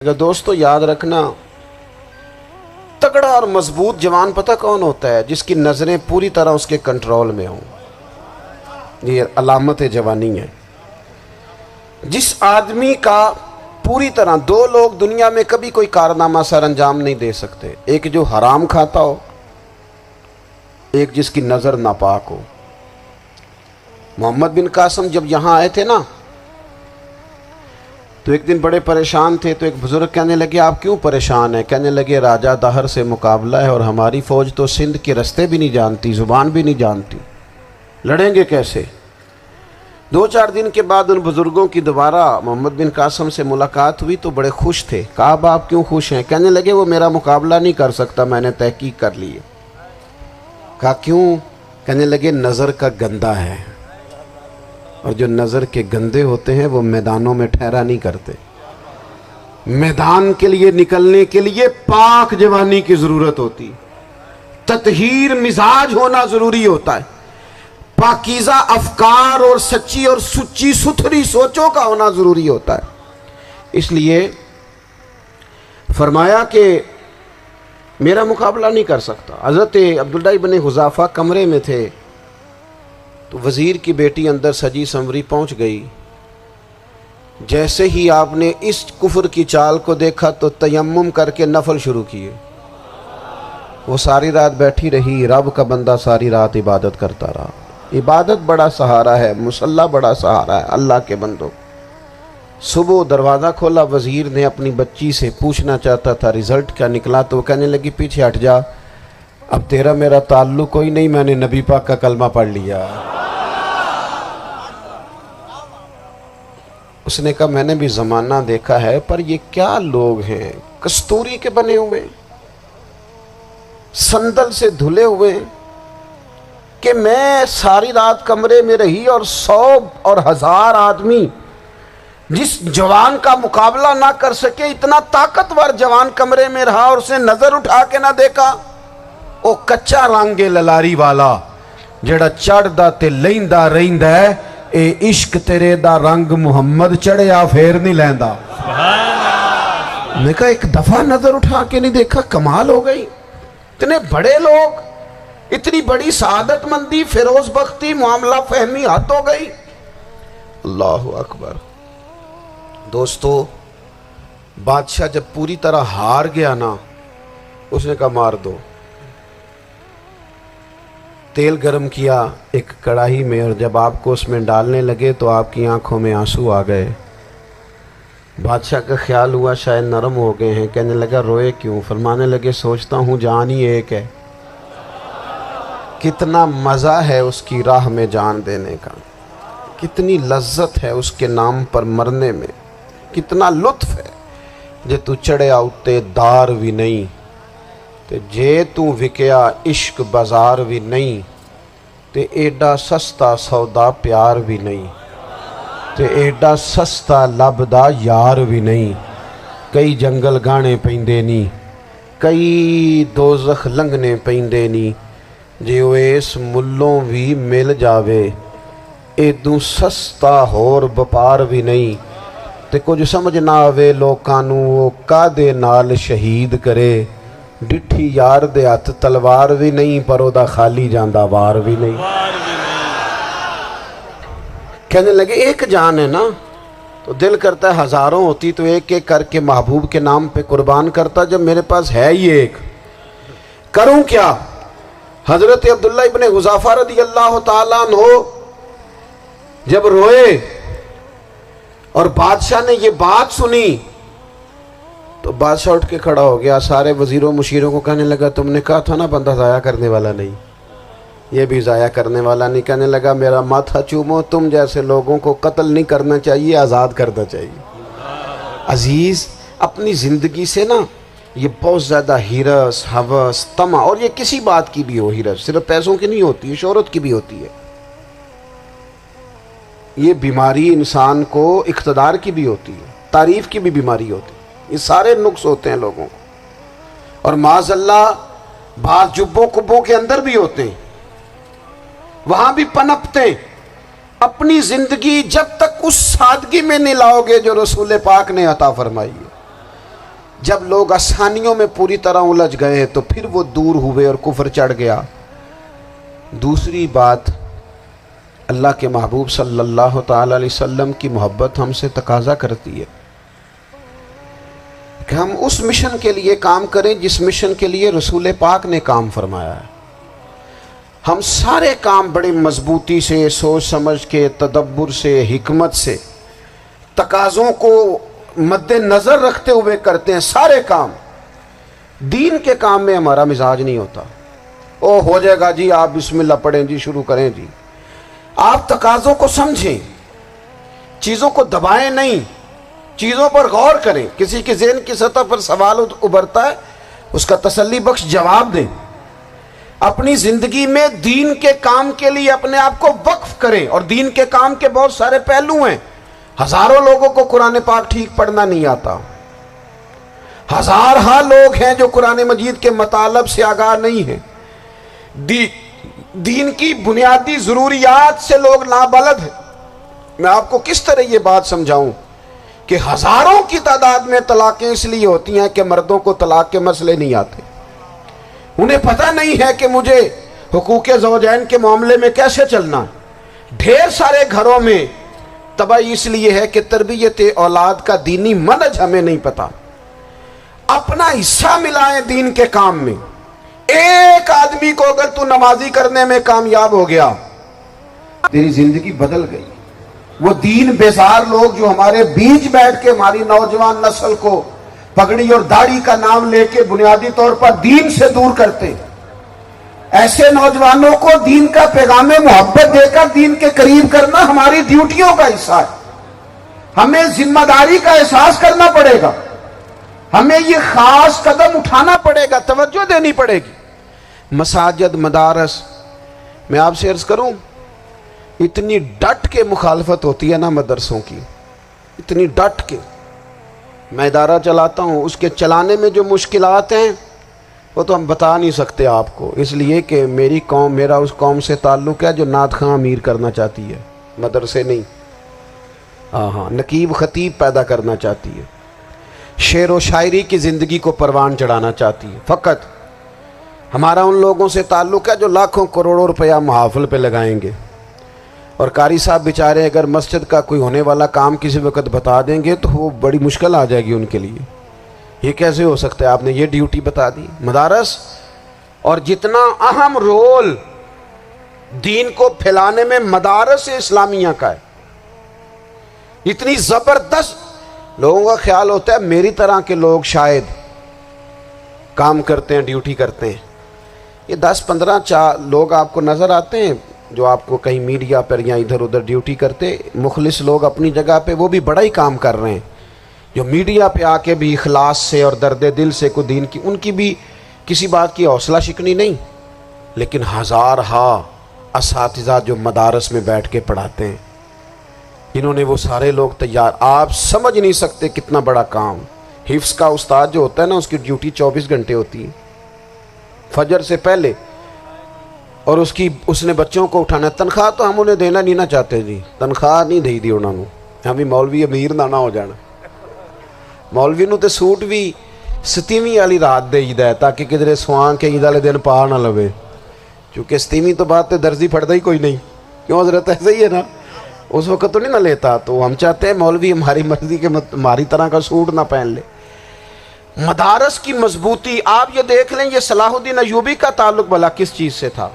دوستو یاد رکھنا، تگڑا اور مضبوط جوان پتہ کون ہوتا ہے؟ جس کی نظریں پوری طرح اس کے کنٹرول میں ہوں۔ یہ علامت جوانی ہے۔ جس آدمی کا پوری طرح، دو لوگ دنیا میں کبھی کوئی کارنامہ سر انجام نہیں دے سکتے، ایک جو حرام کھاتا ہو، ایک جس کی نظر ناپاک ہو۔ محمد بن قاسم جب یہاں آئے تھے نا، تو ایک دن بڑے پریشان تھے، تو ایک بزرگ کہنے لگے آپ کیوں پریشان ہیں؟ کہنے لگے راجہ دہر سے مقابلہ ہے اور ہماری فوج تو سندھ کے رستے بھی نہیں جانتی، زبان بھی نہیں جانتی، لڑیں گے کیسے؟ 2-4 دن کے بعد ان بزرگوں کی دوبارہ محمد بن قاسم سے ملاقات ہوئی تو بڑے خوش تھے۔ کہا اب آپ کیوں خوش ہیں؟ کہنے لگے وہ میرا مقابلہ نہیں کر سکتا، میں نے تحقیق کر لی ہے۔ کہا کیوں؟ کہنے لگے نظر کا گندہ ہے، اور جو نظر کے گندے ہوتے ہیں وہ میدانوں میں ٹھہرا نہیں کرتے۔ میدان کے لیے نکلنے کے لیے پاک جوانی کی ضرورت ہوتی، تطہیر مزاج ہونا ضروری ہوتا ہے، پاکیزہ افکار اور سچی اور سچی ستھری سوچوں کا ہونا ضروری ہوتا ہے۔ اس لیے فرمایا کہ میرا مقابلہ نہیں کر سکتا۔ حضرت عبداللہ ابن حذافہ کمرے میں تھے، تو وزیر کی بیٹی اندر سجی سنوری پہنچ گئی۔ جیسے ہی آپ نے اس کفر کی چال کو دیکھا تو تیمم کر کے نفل شروع کیے۔ وہ ساری رات بیٹھی رہی، رب کا بندہ ساری رات عبادت کرتا رہا۔ عبادت بڑا سہارا ہے، مصلی بڑا سہارا ہے اللہ کے بندوں۔ صبح دروازہ کھولا، وزیر نے اپنی بچی سے پوچھنا چاہتا تھا رزلٹ کیا نکلا، تو وہ کہنے لگی پیچھے ہٹ جا، اب تیرا میرا تعلق کوئی نہیں، میں نے نبی پاک کا کلمہ پڑھ لیا۔ اس نے کہا میں نے بھی زمانہ دیکھا ہے، پر یہ کیا لوگ ہیں، کستوری کے بنے ہوئے، سندل سے دھلے ہوئے، کہ میں ساری رات کمرے میں رہی اور 100 اور 1000 آدمی جس جوان کا مقابلہ نہ کر سکے، اتنا طاقتور جوان کمرے میں رہا اور اسے نظر اٹھا کے نہ دیکھا۔ او کچا رنگ للاری والا جڑا چڑھدا تے لیندا رہندا ہے، اے عشق تیرے دا رنگ محمد چڑھیا پھر نہیں لیندا۔ میں کہا ایک دفعہ نظر اٹھا کے نہیں دیکھا، کمال ہو گئی۔ اتنے بڑے لوگ، اتنی بڑی سعادت مندی، فیروز بختی، معاملہ فہمی حد ہو گئی۔ اللہ اکبر۔ دوستو بادشاہ جب پوری طرح ہار گیا نا، اس نے کہا مار دو۔ تیل گرم کیا ایک کڑاہی میں، اور جب آپ کو اس میں ڈالنے لگے تو آپ کی آنکھوں میں آنسو آ گئے۔ بادشاہ کا خیال ہوا شاید نرم ہو گئے ہیں، کہنے لگا روئے کیوں؟ فرمانے لگے سوچتا ہوں جان ہی ایک ہے، کتنا مزہ ہے اس کی راہ میں جان دینے کا، کتنی لذت ہے اس کے نام پر مرنے میں، کتنا لطف ہے۔ جے تو چڑھیا اتے دار بھی نہیں، تے جے تو وکیا عشق بازار بھی نہیں، تے ایڈا سستا سودا پیار بھی نہیں، تے ایڈا سستا لبدا یار بھی نہیں۔ کئی جنگل گانے پیندے نہیں، کئی دوزخ لنگنے پیندے نہیں، جے وہ اس ملوں بھی مل جاوے، ایدوں سستا ہور بپار بھی نہیں۔ تے کچھ سمجھ نہ آوے لوکاں نوں وہ کادے نال شہید کرے، ڈٹھی یار دے ہاتھ تلوار بھی نہیں، پر او دا خالی جاندہ وار بھی نہیں۔ کہنے لگے ایک جان ہے نا، تو دل کرتا ہے ہزاروں ہوتی تو ایک ایک کر کے محبوب کے نام پہ قربان کرتا، جب میرے پاس ہے ہی ایک، کروں کیا؟ حضرت عبداللہ ابن حذافہ رضی اللہ تعالیٰ عنہ جب روئے اور بادشاہ نے یہ بات سنی، تو بادشاہ اٹھ کے کھڑا ہو گیا، سارے وزیروں مشیروں کو کہنے لگا تم نے کہا تھا نا بندہ ضائع کرنے والا نہیں، یہ بھی ضائع کرنے والا نہیں۔ کہنے لگا میرا ماتھا چومو، تم جیسے لوگوں کو قتل نہیں کرنا چاہیے، آزاد کرنا چاہیے۔ عزیز اپنی زندگی سے نا یہ بہت زیادہ ہرس، ہوس، طمع، اور یہ کسی بات کی بھی ہو، ہرس صرف پیسوں کی نہیں ہوتی ہے، شہرت کی بھی ہوتی ہے، یہ بیماری انسان کو اقتدار کی بھی ہوتی ہے، تعریف کی بھی بیماری ہوتی ہے، یہ سارے نقص ہوتے ہیں لوگوں کو، اور معاذ اللہ بعض جبوں کبوں کے اندر بھی ہوتے ہیں، وہاں بھی پنپتے ہیں۔ اپنی زندگی جب تک اس سادگی میں نہیں لاؤ گے جو رسول پاک نے عطا فرمائی ہے، جب لوگ آسانیوں میں پوری طرح الجھ گئے تو پھر وہ دور ہوئے اور کفر چڑھ گیا۔ دوسری بات، اللہ کے محبوب صلی اللہ تعالی علیہ وسلم کی محبت ہم سے تقاضا کرتی ہے کہ ہم اس مشن کے لیے کام کریں جس مشن کے لیے رسول پاک نے کام فرمایا ہے۔ ہم سارے کام بڑے مضبوطی سے، سوچ سمجھ کے، تدبر سے، حکمت سے، تقاضوں کو مد نظر رکھتے ہوئے کرتے ہیں سارے کام۔ دین کے کام میں ہمارا مزاج نہیں ہوتا، او ہو جائے گا جی، آپ بسم اللہ پڑھیں جی، شروع کریں جی۔ آپ تقاضوں کو سمجھیں، چیزوں کو دبائیں نہیں، چیزوں پر غور کریں۔ کسی کے ذہن کی سطح پر سوال ابھرتا ہے، اس کا تسلی بخش جواب دیں۔ اپنی زندگی میں دین کے کام کے لیے اپنے آپ کو وقف کریں، اور دین کے کام کے بہت سارے پہلو ہیں۔ ہزاروں لوگوں کو قرآن پاک ٹھیک پڑھنا نہیں آتا، ہزارہ لوگ ہیں جو قرآن مجید کے مطالب سے آگاہ نہیں ہیں، دین کی بنیادی ضروریات سے لوگ نابلد ہیں۔ میں آپ کو کس طرح یہ بات سمجھاؤں کہ ہزاروں کی تعداد میں طلاقیں اس لیے ہوتی ہیں کہ مردوں کو طلاق کے مسئلے نہیں آتے، انہیں پتہ نہیں ہے کہ مجھے حقوق زوجین کے معاملے میں کیسے چلنا۔ ڈھیر سارے گھروں میں تباہی اس لیے ہے کہ تربیت اولاد کا دینی منہج ہمیں نہیں پتا۔ اپنا حصہ ملائیں دین کے کام میں۔ ایک آدمی کو اگر تو نمازی کرنے میں کامیاب ہو گیا، تیری زندگی بدل گئی۔ وہ دین بیزار لوگ جو ہمارے بیچ بیٹھ کے ہماری نوجوان نسل کو پگڑی اور داڑھی کا نام لے کے بنیادی طور پر دین سے دور کرتے، ایسے نوجوانوں کو دین کا پیغام محبت دے کر دین کے قریب کرنا ہماری ڈیوٹیوں کا حصہ ہے۔ ہمیں ذمہ داری کا احساس کرنا پڑے گا، ہمیں یہ خاص قدم اٹھانا پڑے گا، توجہ دینی پڑے گی۔ مساجد، مدارس، میں آپ سے عرض کروں، اتنی ڈٹ کے مخالفت ہوتی ہے نا مدرسوں کی، اتنی ڈٹ کے۔ میں ادارہ چلاتا ہوں، اس کے چلانے میں جو مشکلات ہیں وہ تو ہم بتا نہیں سکتے آپ کو، اس لیے کہ میری قوم، میرا اس قوم سے تعلق ہے جو نعت خواں امیر کرنا چاہتی ہے، مدرسے نہیں۔ ہاں، نقیب خطیب پیدا کرنا چاہتی ہے، شعر و شاعری کی زندگی کو پروان چڑھانا چاہتی ہے۔ فقط ہمارا ان لوگوں سے تعلق ہے جو لاکھوں کروڑوں روپیہ محافل پہ لگائیں گے، اور قاری صاحب بیچارے اگر مسجد کا کوئی ہونے والا کام کسی وقت بتا دیں گے تو وہ بڑی مشکل آ جائے گی ان کے لیے۔ یہ کیسے ہو سکتا ہے، آپ نے یہ ڈیوٹی بتا دی۔ مدارس اور جتنا اہم رول دین کو پھیلانے میں مدارس اسلامیہ کا ہے، اتنی زبردست، لوگوں کا خیال ہوتا ہے میری طرح کے لوگ شاید کام کرتے ہیں، ڈیوٹی کرتے ہیں۔ یہ 10-15 لوگ آپ کو نظر آتے ہیں جو آپ کو کہیں میڈیا پر یا ادھر ادھر ڈیوٹی کرتے، مخلص لوگ اپنی جگہ پہ، وہ بھی بڑا ہی کام کر رہے ہیں، جو میڈیا پہ آ کے بھی اخلاص سے اور درد دل سے کو دین کی، ان کی بھی کسی بات کی حوصلہ شکنی نہیں۔ لیکن ہزارہ اساتذہ جو مدارس میں بیٹھ کے پڑھاتے ہیں، جنہوں نے وہ سارے لوگ تیار، آپ سمجھ نہیں سکتے کتنا بڑا کام۔ حفظ کا استاد جو ہوتا ہے نا، اس کی ڈیوٹی 24 گھنٹے ہوتی ہے، فجر سے پہلے، اور اس نے بچوں کو اٹھانا۔ تنخواہ تو ہم انہیں دینا نہیں نہ چاہتے جی، تنخواہ نہیں دی انہوں نے، ہمیں مولوی امیر نہ ہو جانا۔ مولوی نو تے سوٹ بھی 27ویں والی رات دے ہے تاکہ کدھر سوان کے عید والے دن پا نہ لوے، چونکہ 27ویں تو بعد تے درزی پھڑتا ہی کوئی نہیں، کیوں حضرت؟ ایسے ہی ہے نا، اس وقت تو نہیں نہ لیتا۔ تو ہم چاہتے ہیں مولوی ہماری مرضی کے ہماری طرح کا سوٹ نہ پہن لے۔ مدارس کی مضبوطی، آپ یہ دیکھ لیں، یہ صلاح الدین ایوبی کا تعلق بھلا کس چیز سے تھا؟